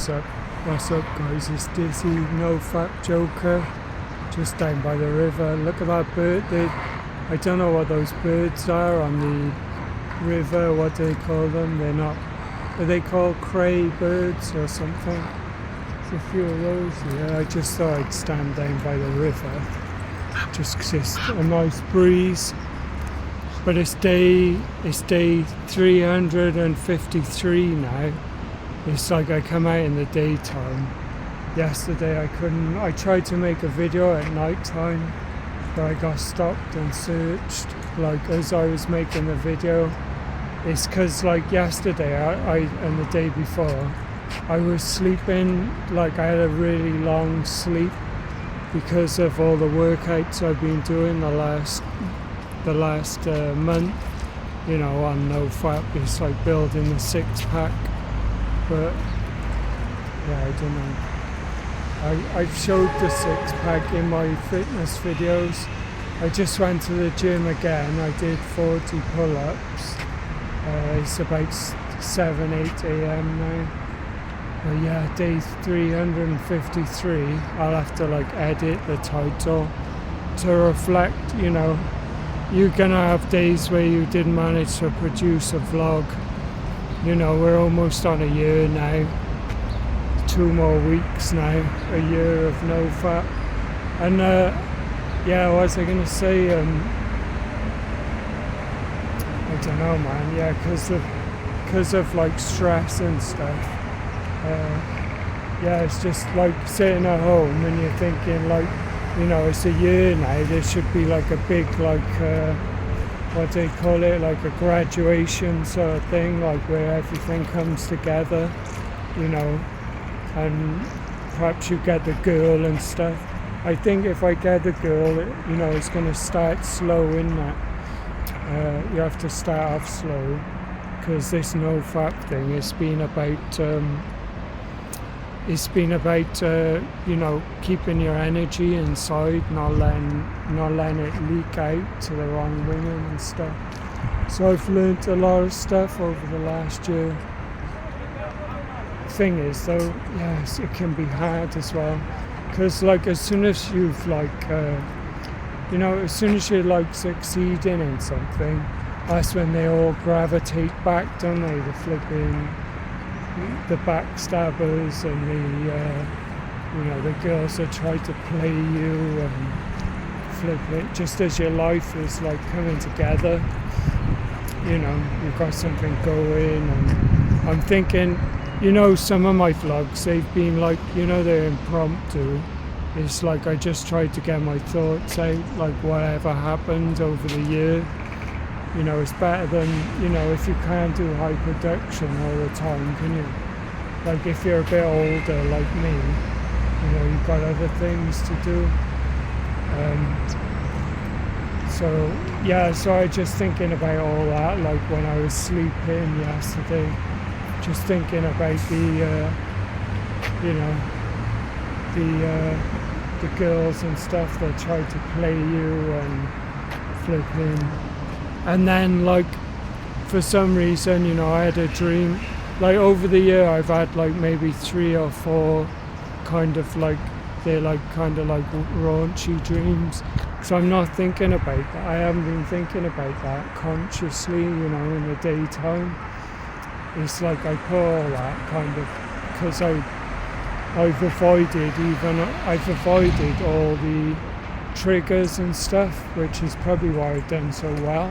What's up guys, it's Dizzy, NoFap Joker, just down by the river. Look at that bird. I don't know what those birds are on the river, what do they call them? Are they called cray birds or something? There's a few of those here. I just thought I'd stand down by the river, just 'cause it's a nice breeze. But it's day 353 now. It's like I come out in the daytime. Yesterday I tried to make a video at night time, but I got stopped and searched like as I was making the video. It's because like yesterday and the day before I was sleeping, like I had a really long sleep because of all the workouts I've been doing the last month, you know, on NoFap. It's like building the six-pack. But yeah, I don't know. I've showed the six-pack in my fitness videos. I just went to the gym again. I did 40 pull-ups. It's about 7-8 a.m. now. But yeah, day 353. I'll have to like edit the title to reflect, you know, you're gonna have days where you didn't manage to produce a vlog. You know, we're almost on a year now. 2 more weeks now, a year of NoFap. And yeah, what was I gonna say? I don't know, man. Yeah, because of like stress and stuff. Yeah, it's just like sitting at home and you're thinking like, you know, it's a year now. There should be like a big like. What do they call it, like a graduation sort of thing, like where everything comes together, you know, and perhaps you get the girl and stuff. I think if I get the girl, you know, it's going to start slow in that. You have to start off slow, because this NoFap thing, it's been about you know, keeping your energy inside, not letting it leak out to the wrong women and stuff. So I've learnt a lot of stuff over the last year. Thing is though, yes, it can be hard as well, because like as soon as you've like you know, as soon as you're like succeeding in something, that's when they all gravitate back, don't they? The backstabbers and you know, the girls that try to play you and flip it, just as your life is like coming together, you know, you've got something going. And I'm thinking, you know, some of my vlogs, they've been like, you know, they're impromptu. It's like I just tried to get my thoughts out, like whatever happened over the year. You know, it's better than, you know, if you can't do high production all the time, can you? Like if you're a bit older like me, you know, you've got other things to do. So yeah, so I just thinking about all that, like when I was sleeping yesterday, just thinking about the, you know, the girls and stuff that try to play you and flipping. And then like for some reason, you know, I had a dream, like over the year I've had like maybe 3 or 4 kind of like, they're like kind of like raunchy dreams. So I'm not thinking about that. I haven't been thinking about that consciously, you know, in the daytime. It's like I put all that kind of, because I've avoided all the triggers and stuff, which is probably why I've done so well.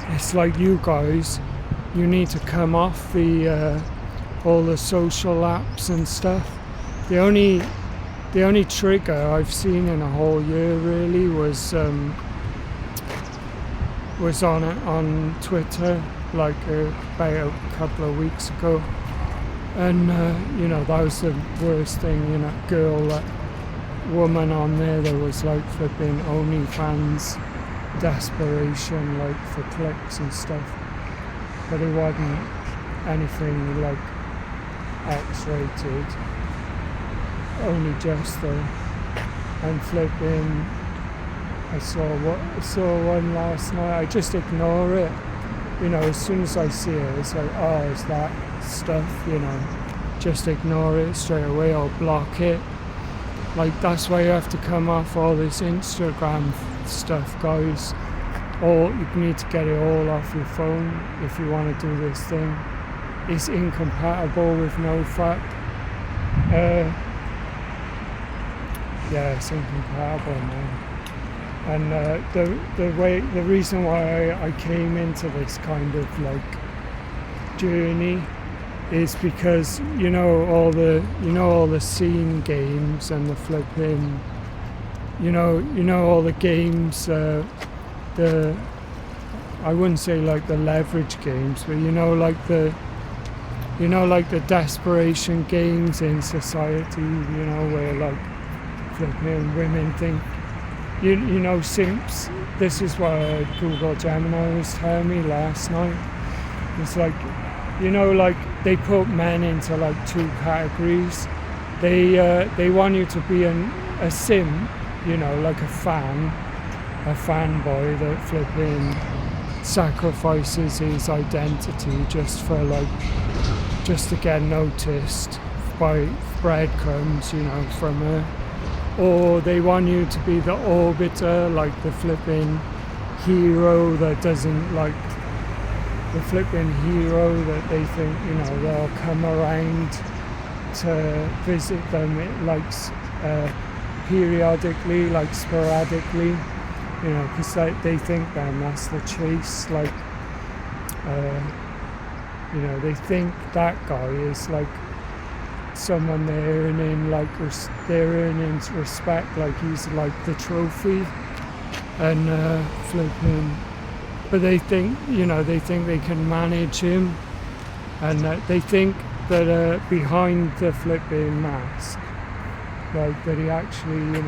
It's like you guys, you need to come off the all the social apps and stuff. The only trigger I've seen in a whole year really was on Twitter, like about a couple of weeks ago, and you know, that was the worst thing. You know, that woman on there that was like flipping OnlyFans desperation, like for clicks and stuff, but it wasn't anything like X-rated, only just and flipping. I saw one last night. I just ignore it, you know. As soon as I see it, it's like, oh, it's that stuff, you know. just ignore it straight away or block it. Like, that's why you have to come off all this Instagram stuff, guys. Or you need to get it all off your phone if you want to do this thing. It's incompatible with NoFap. Yeah, it's incompatible, man. And the reason why I came into this kind of like journey is because all the scene games and the flipping, all the games, I wouldn't say like the leverage games, but like the desperation games in society, where like flipping women think, simps. This is what Google Gemini was telling me last night. It's like, like they put men into like two categories. They want you to be a simp, like a fanboy that flipping sacrifices his identity just to get noticed by breadcrumbs, from her. Or they want you to be the orbiter, like the flipping hero that doesn't like the flipping hero that they think, they'll come around to visit them periodically, like sporadically, because they think then that's the chase, like, they think that guy is like someone they're earning respect, like he's like the trophy, and flipping. But they think, they can manage him, and they think that behind the flipping mask, like that he actually,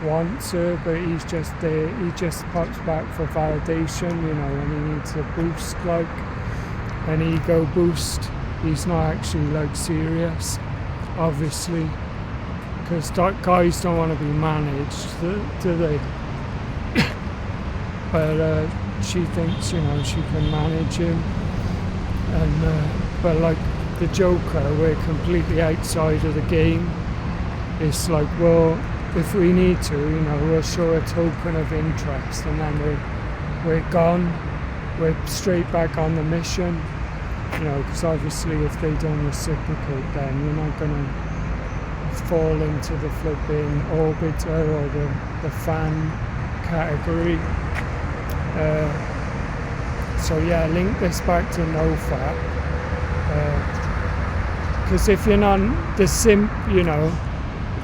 wants her, but he's just there. He just pops back for validation, when he needs a boost, like an ego boost. He's not actually like serious, obviously, because guys don't want to be managed, do they? But she thinks, she can manage him, and but like the Joker, we're completely outside of the game. It's like, well, if we need to, we'll show a token of interest, and then we're gone. We're straight back on the mission. Because obviously if they don't reciprocate, then you're not going to fall into the flipping orbiter or the fan category. So yeah, link this back to NoFap. Because if you're not the simp,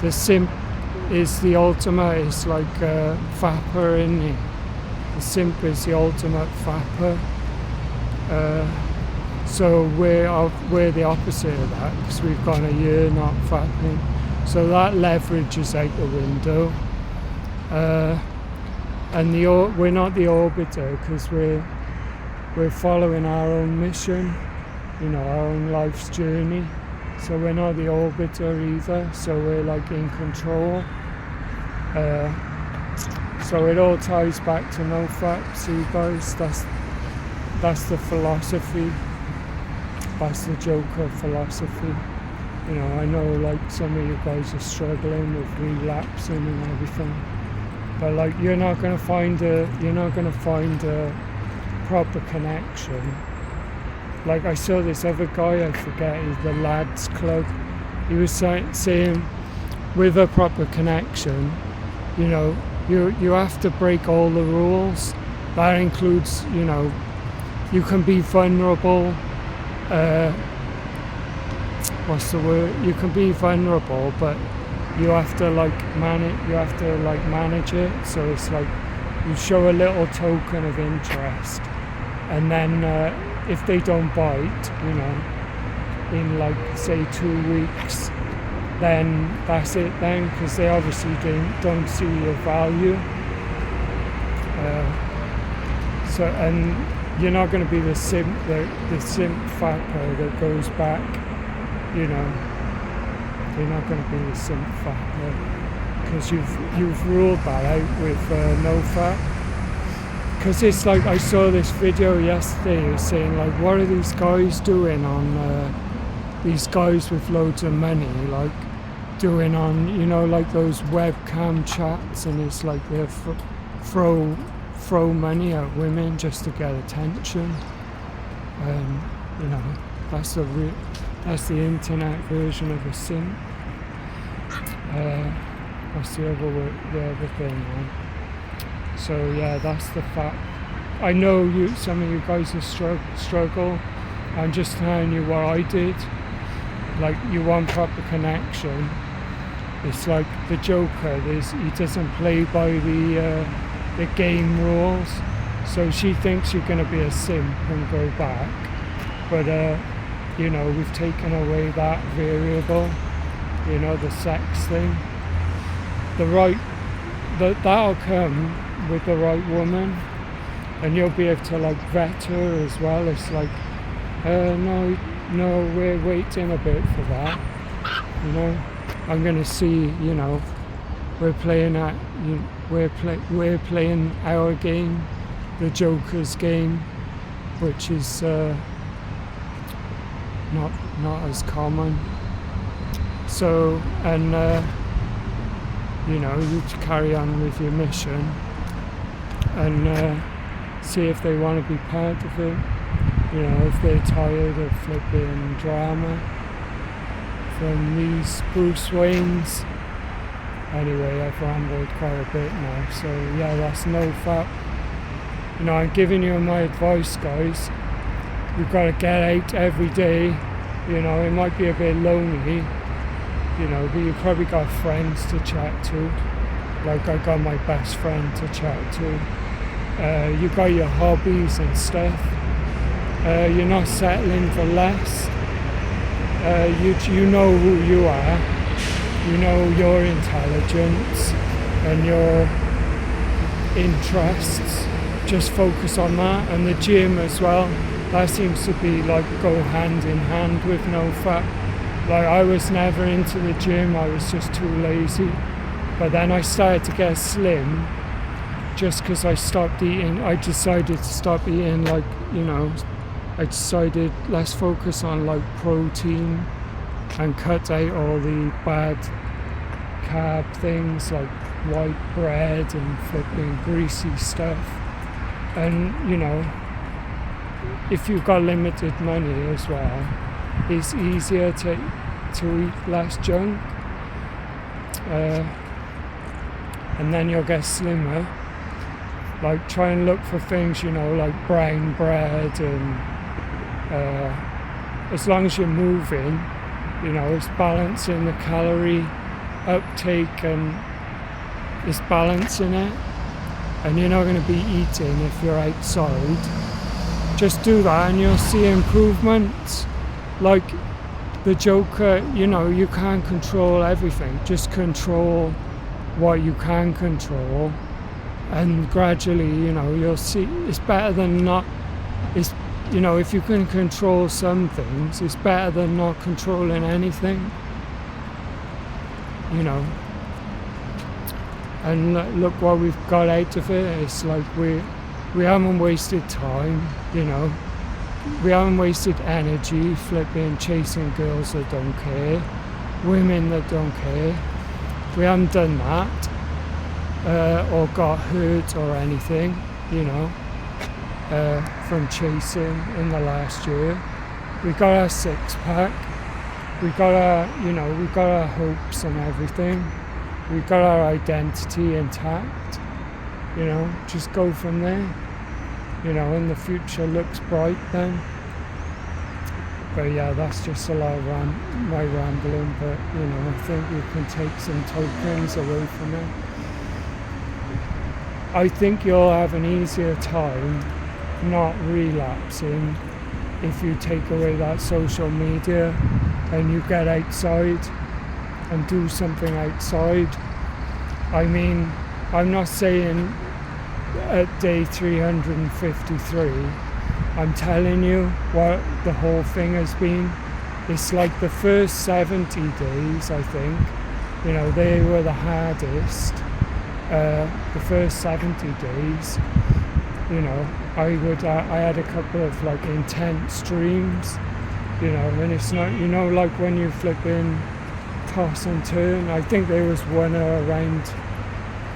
the simp is the ultimate. It's like fapper, isn't it? The simp is the ultimate fapper. So we're the opposite of that, because we've gone a year not fapping. So that leverage is out the window. And we're not the orbiter, because we're following our own mission, our own life's journey. So we're not the orbiter either. So we're like in control. So it all ties back to NoFap. See, guys, that's the philosophy. That's the Joker philosophy. I know like some of you guys are struggling with relapsing and everything, but like you're not gonna find a proper connection. Like I saw this other guy, I forget, he's the Lads Club. He was saying with a proper connection, you have to break all the rules. That includes, you can be vulnerable. What's the word? You can be vulnerable, but you have to manage it. So it's like you show a little token of interest, and then if they don't bite, in like say 2 weeks, then that's it then, because they obviously don't see your value. And you're not going to be the simp fapper that goes back, You're not going to be the simp fapper, because you've ruled that out with NoFap. Because it's like, I saw this video yesterday, it was saying like, what are these guys doing on these guys with loads of money, like doing on, you know, like those webcam chats, and it's like they throw money at women just to get attention. You know, that's the internet version of a simp. What's the other thing, man? So yeah, that's the fact. I know some of you guys will struggle. I'm just telling you what I did. Like, you want proper connection. It's like the Joker. He doesn't play by the game rules. So she thinks you're going to be a simp and go back. But you know, we've taken away that variable. You know, the sex thing. That'll come with the right woman, and you'll be able to like vet her as well. It's like, no, we're waiting a bit for that. You know, I'm gonna see. You know, we're playing our game, the Joker's game, which is not as common. So, and you know, you carry on with your mission and see if they want to be part of it. You know, if they're tired of flipping drama from these Bruce Waynes. Anyway, I've rambled quite a bit now, so yeah, that's NoFap. You know, I'm giving you my advice, guys. You've got to get out every day. You know, it might be a bit lonely, you know, but you've probably got friends to chat to. Like, I got my best friend to chat to. You got your hobbies and stuff. You're not settling for less. You know who you are. You know your intelligence and your interests. Just focus on that. And the gym as well. That seems to be like go hand in hand with NoFap. Like, I was never into the gym, I was just too lazy. But then I started to get slim just because I stopped eating. I decided to stop eating, like, you know, I decided let's focus on like protein and cut out all the bad carb things like white bread and flipping greasy stuff. And, you know, if you've got limited money as well, it's easier to eat less junk, and then you'll get slimmer. Like, try and look for things, you know, like brown bread, and as long as you're moving, you know, it's balancing the calorie uptake and it's balancing it, and you're not going to be eating if you're outside. Just do that and you'll see improvements. Like the Joker, you know, you can't control everything. Just control what you can control, and gradually, you know, you'll see it's better than not. It's, you know, if you can control some things, it's better than not controlling anything. You know. And look what we've got out of it. It's like we haven't wasted time, you know. We haven't wasted energy flipping, chasing girls that don't care, women that don't care. We haven't done that, or got hurt or anything, you know, from chasing in the last year. We got our six-pack. We got our, you know, we got our hopes and everything. We got our identity intact, you know, just go from there. You know, and the future looks bright then. But yeah, that's just a lot of my rambling, but, you know, I think you can take some tokens away from it. I think you'll have an easier time not relapsing if you take away that social media and you get outside and do something outside. I mean, I'm not saying at day 353, I'm telling you what the whole thing has been. It's like the first 70 days, I think, you know, they were the hardest. The first 70 days, you know, I had a couple of like intense dreams, you know, and it's not, you know, like when you flip in toss and turn, I think there was one around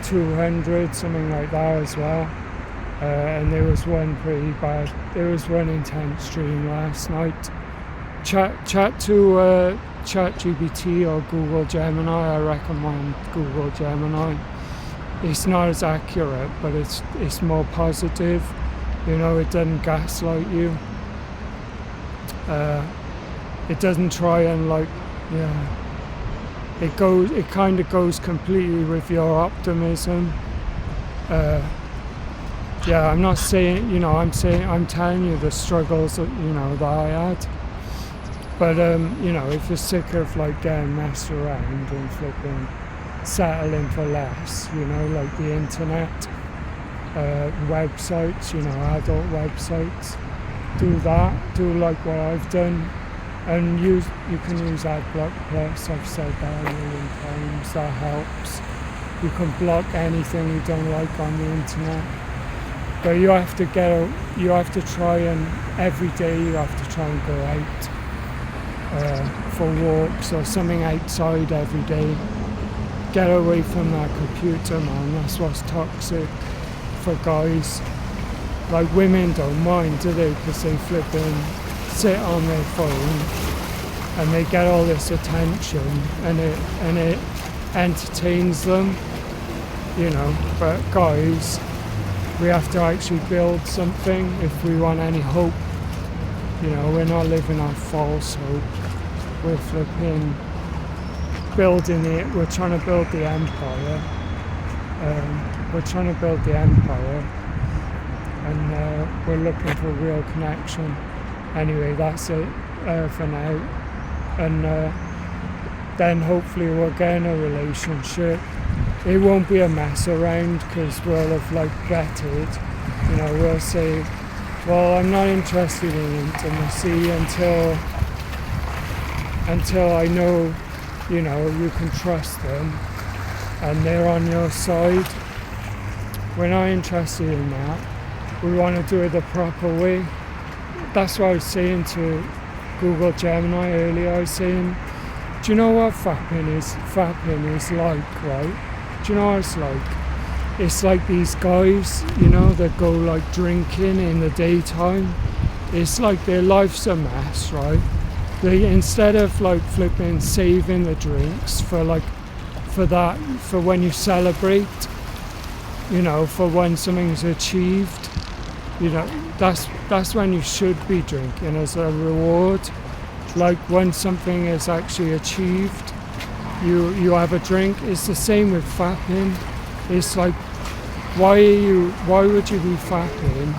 200, something like that as well. And there was one pretty bad. There was one intense stream last night. Chat to ChatGPT or Google Gemini. I recommend Google Gemini. It's not as accurate, but it's more positive. You know, it doesn't gaslight you. It doesn't try and it kind of goes completely with your optimism. I'm not saying, you know, I'm telling you the struggles that, you know, that I had. But, you know, if you're sick of like getting messed around and flipping, settling for less, you know, like the internet, websites, you know, adult websites, do that, do like what I've done, and you can use AdBlock Plus. I've said that a million times. That helps. You can block anything you don't like on the internet. But you have to try and every day you have to try and go out for walks or something outside every day. Get away from that computer, man. That's what's toxic for guys. Like women don't mind, do they? Because they flip in, sit on their phone, and they get all this attention, and it entertains them, you know. But guys, we have to actually build something if we want any hope. You know, we're not living on false hope. We're flipping building it. We're trying to build the empire. And we're looking for real connection. Anyway, that's it for now. And then hopefully we'll get in a relationship. It won't be a mess around because we'll have like vetted. You know, we'll say, well, I'm not interested in intimacy until I know, you know, you can trust them and they're on your side. We're not interested in that. We want to do it the proper way. That's what I was saying to Google Gemini earlier. I was saying, do you know what fapping is like, right? Do you know what it's like? It's like these guys, you know, that go like drinking in the daytime. It's like their life's a mess, right? They, instead of like flipping saving the drinks for when you celebrate, you know, for when something's achieved, you know, that's when you should be drinking as a reward. Like when something is actually achieved, you have a drink. It's the same with fapping. It's like, why would you be fapping,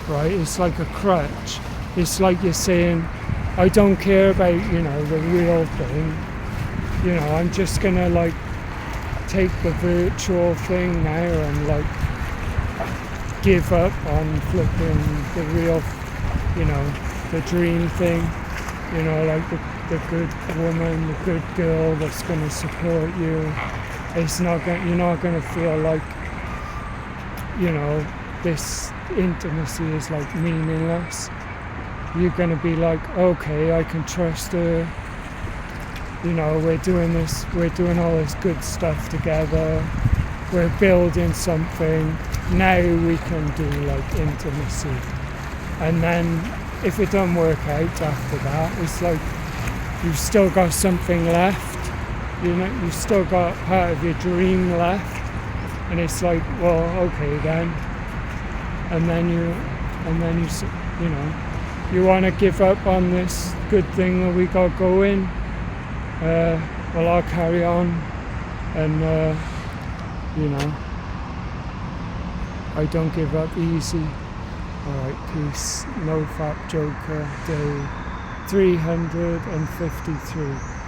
right? It's like a crutch. It's like you're saying, I don't care about, you know, the real thing. You know, I'm just gonna like take the virtual thing now and like give up on flipping the real, you know, the dream thing. You know, like the good woman, the good girl that's gonna support you. You're not gonna feel like, you know, this intimacy is like meaningless. You're gonna be like, okay, I can trust her. You know, we're doing all this good stuff together. We're building something. Now we can do like intimacy. And then if it doesn't work out after that, it's like you've still got something left. You know, you've still got part of your dream left. And it's like, well, okay then. And then you know, you want to give up on this good thing that we got going. Well, I'll carry on, and you know, I don't give up easy. Alright, peace. NoFap Joker, day 353.